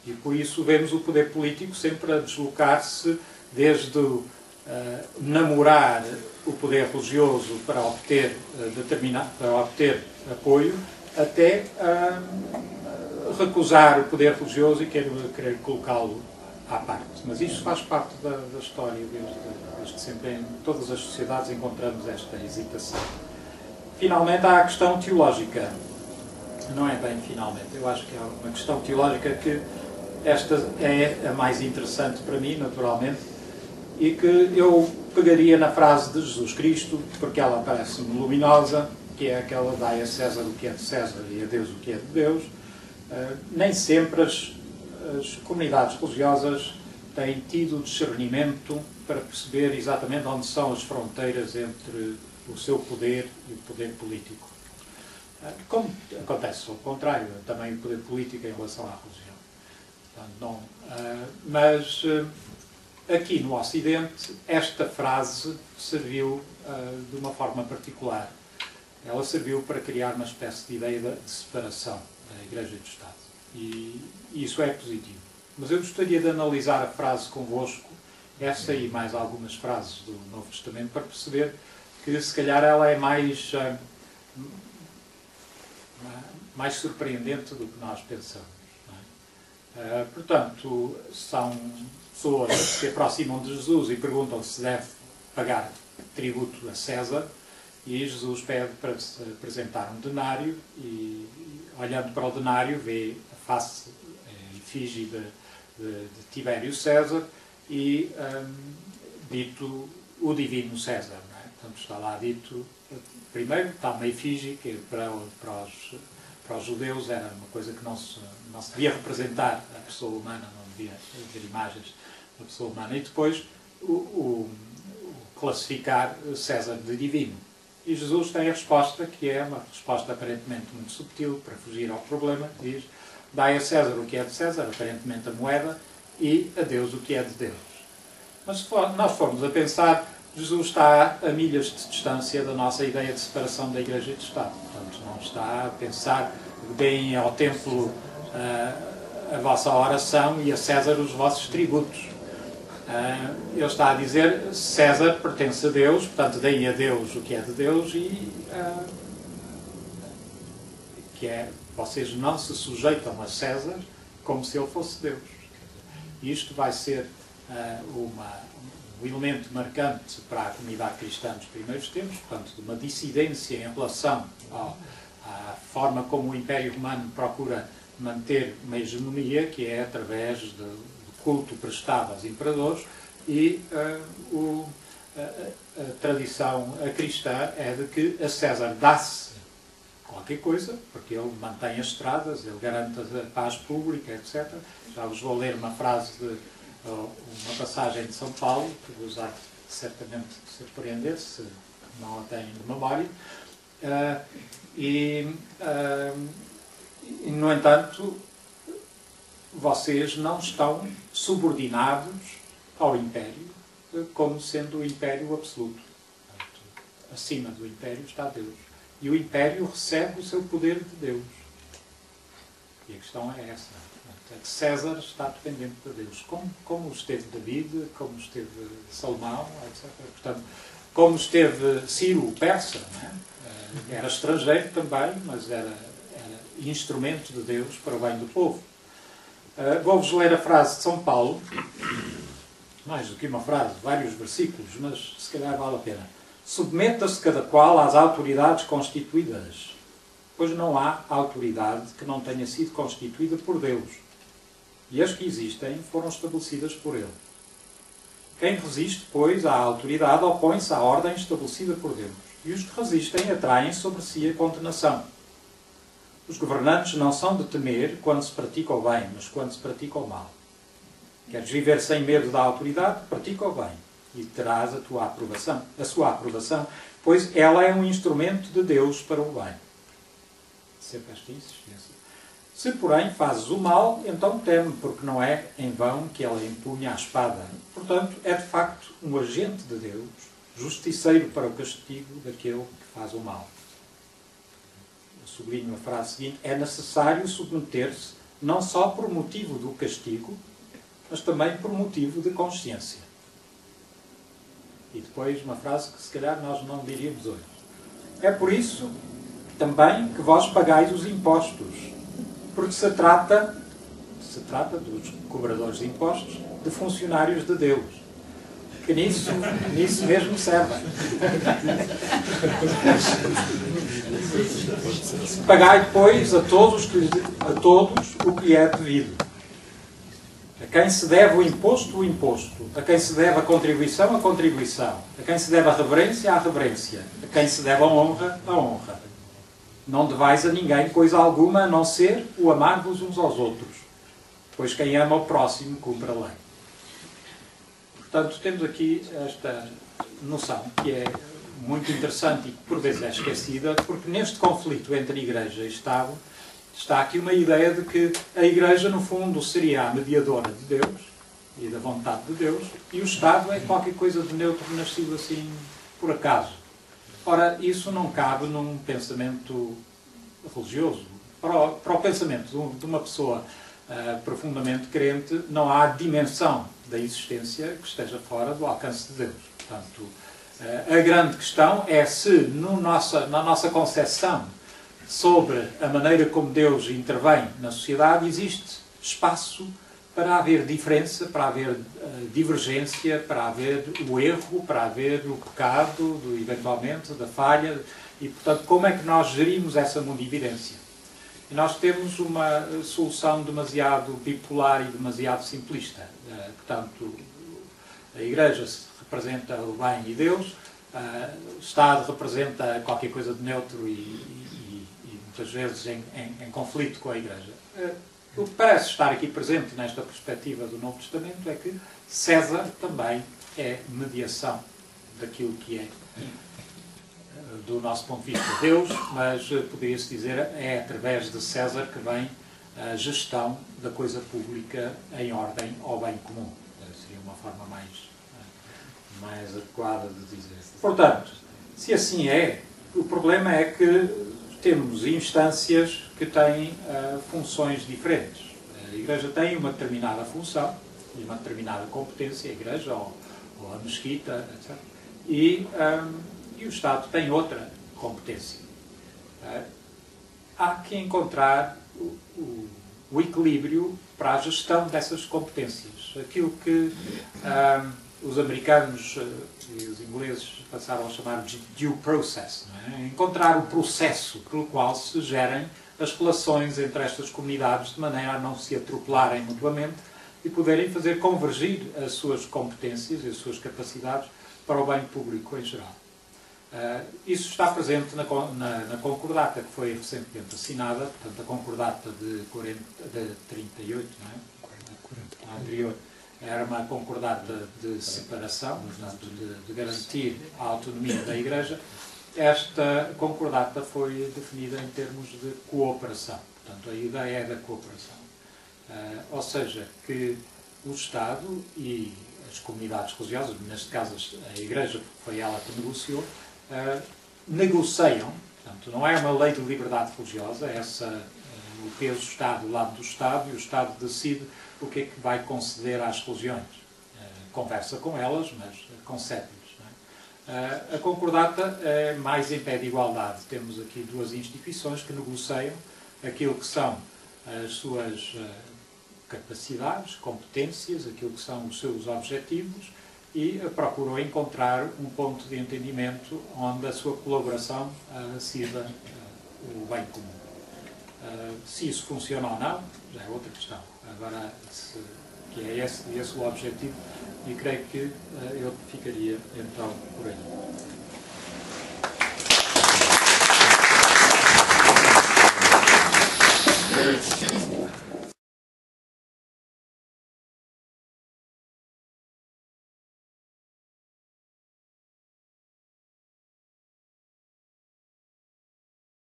E por isso vemos o poder político sempre a deslocar-se desde namorar o poder religioso para obter, para obter apoio, até recusar o poder religioso e querer colocá-lo à parte. Mas isto faz parte da história, desde sempre. Em todas as sociedades encontramos esta hesitação. Finalmente há a questão teológica. Não é bem finalmente. Eu acho que há uma questão teológica que esta é a mais interessante para mim, naturalmente, e que eu pegaria na frase de Jesus Cristo, porque ela parece-me luminosa, que é aquela: dai a César o que é de César e a Deus o que é de Deus. Nem sempre as comunidades religiosas têm tido discernimento para perceber exatamente onde são as fronteiras entre o seu poder e o poder político. Como acontece ao contrário, também o poder político em relação à religião. Portanto, não, mas aqui no Ocidente, esta frase serviu de uma forma particular. Ela serviu para criar uma espécie de ideia de separação da Igreja e do Estado. E isso é positivo. Mas eu gostaria de analisar a frase convosco, essa e mais algumas frases do Novo Testamento, para perceber que se calhar ela é mais surpreendente do que nós pensamos. Não é? Portanto, são pessoas que se aproximam de Jesus e perguntam se deve pagar tributo a César, e Jesus pede para se apresentar um denário e, olhando para o denário, vê a face, a efígie de Tibério César e dito o divino César. Não é? Portanto, está lá dito, primeiro está uma efígie que para os judeus era uma coisa que não se devia representar a pessoa humana, não devia haver imagens da pessoa humana, e depois o classificar César de divino. E Jesus tem a resposta, que é uma resposta aparentemente muito subtil, para fugir ao problema, diz: dai a César o que é de César, aparentemente a moeda, e a Deus o que é de Deus. Mas se nós formos a pensar, Jesus está a milhas de distância da nossa ideia de separação da Igreja e do Estado. Portanto, não está a pensar: deem ao templo a vossa oração e a César os vossos tributos. Ele está a dizer: César pertence a Deus, portanto deem a Deus o que é de Deus, e que é, vocês não se sujeitam a César como se ele fosse Deus. Isto vai ser um elemento marcante para a comunidade cristã nos primeiros tempos, portanto, de uma dissidência em relação à forma como o Império Romano procura manter uma hegemonia, que é através de culto prestado aos imperadores, e a tradição cristã é de que a César dá-se qualquer coisa, porque ele mantém as estradas, ele garante a paz pública, etc. Já vos vou ler uma frase uma passagem de São Paulo, que vos há certamente de surpreender, se não a têm de memória. No entanto, vocês não estão subordinados ao Império como sendo o Império absoluto. Portanto, acima do Império está Deus. E o Império recebe o seu poder de Deus. E a questão é essa. Portanto, César está dependente de Deus. Como esteve David, como esteve Salomão, etc. Portanto, como esteve Ciro o Persa, não é? Era estrangeiro também, mas era instrumento de Deus para o bem do povo. Vou-vos ler a frase de São Paulo, mais do que uma frase, vários versículos, mas se calhar vale a pena. Submeta-se cada qual às autoridades constituídas, pois não há autoridade que não tenha sido constituída por Deus, e as que existem foram estabelecidas por Ele. Quem resiste, pois, à autoridade opõe-se à ordem estabelecida por Deus, e os que resistem atraem sobre si a condenação. Os governantes não são de temer quando se pratica o bem, mas quando se pratica o mal. Queres viver sem medo da autoridade? Pratica o bem, e terás a sua aprovação, pois ela é um instrumento de Deus para o bem. Sempre esta insistência. Se, porém, fazes o mal, então teme, porque não é em vão que ela empunha a espada. Portanto, é de facto um agente de Deus, justiceiro para o castigo daquele que faz o mal. Sublinho a frase seguinte: é necessário submeter-se não só por motivo do castigo, mas também por motivo de consciência. E depois uma frase que se calhar nós não diríamos hoje. É por isso também que vós pagais os impostos, porque se trata dos cobradores de impostos, de funcionários de Deus, que nisso mesmo servem. Pagai, pois, a todos o que lhe é devido. A quem se deve o imposto, a quem se deve a contribuição, a quem se deve a reverência, a quem se deve a honra. Não devais a ninguém coisa alguma, a não ser o amar-vos uns aos outros, pois quem ama o próximo cumpre a lei. Portanto, temos aqui esta noção que é muito interessante e que por vezes é esquecida, porque neste conflito entre Igreja e Estado está aqui uma ideia de que a Igreja, no fundo, seria a mediadora de Deus e da vontade de Deus, e o Estado é qualquer coisa de neutro nascido assim por acaso. Ora, isso não cabe num pensamento religioso. Para o pensamento de uma pessoa profundamente crente, não há dimensão da existência que esteja fora do alcance de Deus. Portanto, a grande questão é se na nossa concepção sobre a maneira como Deus intervém na sociedade existe espaço para haver diferença, para haver divergência, para haver o erro, para haver o pecado, eventualmente, da falha. E, portanto, como é que nós gerimos essa mundividência? E nós temos uma solução demasiado bipolar e demasiado simplista. Portanto, a Igreja representa o bem e Deus, o Estado representa qualquer coisa de neutro e muitas vezes em conflito com a Igreja. O que parece estar aqui presente nesta perspectiva do Novo Testamento é que César também é mediação daquilo que é, do nosso ponto de vista, Deus, mas poderia-se dizer é através de César que vem a gestão da coisa pública em ordem ao bem comum. Seria uma forma mais adequada de dizer. Portanto, se assim é, o problema é que temos instâncias que têm funções diferentes. A Igreja tem uma determinada função e uma determinada competência, a Igreja ou a mesquita, etc. E o Estado tem outra competência. Há que encontrar o equilíbrio para a gestão dessas competências. Aquilo que os americanos e os ingleses passaram a chamar de due process. Não é? Encontrar o processo pelo qual se gerem as relações entre estas comunidades de maneira a não se atropelarem mutuamente e poderem fazer convergir as suas competências e as suas capacidades para o bem público em geral. Isso está presente na concordata que foi recentemente assinada, portanto a concordata de 38, não é? A anterior. Era uma concordata de separação, portanto, de garantir a autonomia da Igreja. Esta concordata foi definida em termos de cooperação. Portanto, a ideia é da cooperação. Ou seja, que o Estado e as comunidades religiosas, neste caso a Igreja, foi ela que negociou, negociam. Portanto, não é uma lei de liberdade religiosa, o peso está do lado do Estado e o Estado decide o que é que vai conceder às religiões. Conversa com elas, mas concede-lhes. A concordata é mais em pé de igualdade. Temos aqui duas instituições que negociam aquilo que são as suas capacidades, competências, aquilo que são os seus objetivos e procuram encontrar um ponto de entendimento onde a sua colaboração sirva o bem comum. Se isso funciona ou não, já é outra questão. Agora, que é esse o objetivo, e creio que eu ficaria então por aí.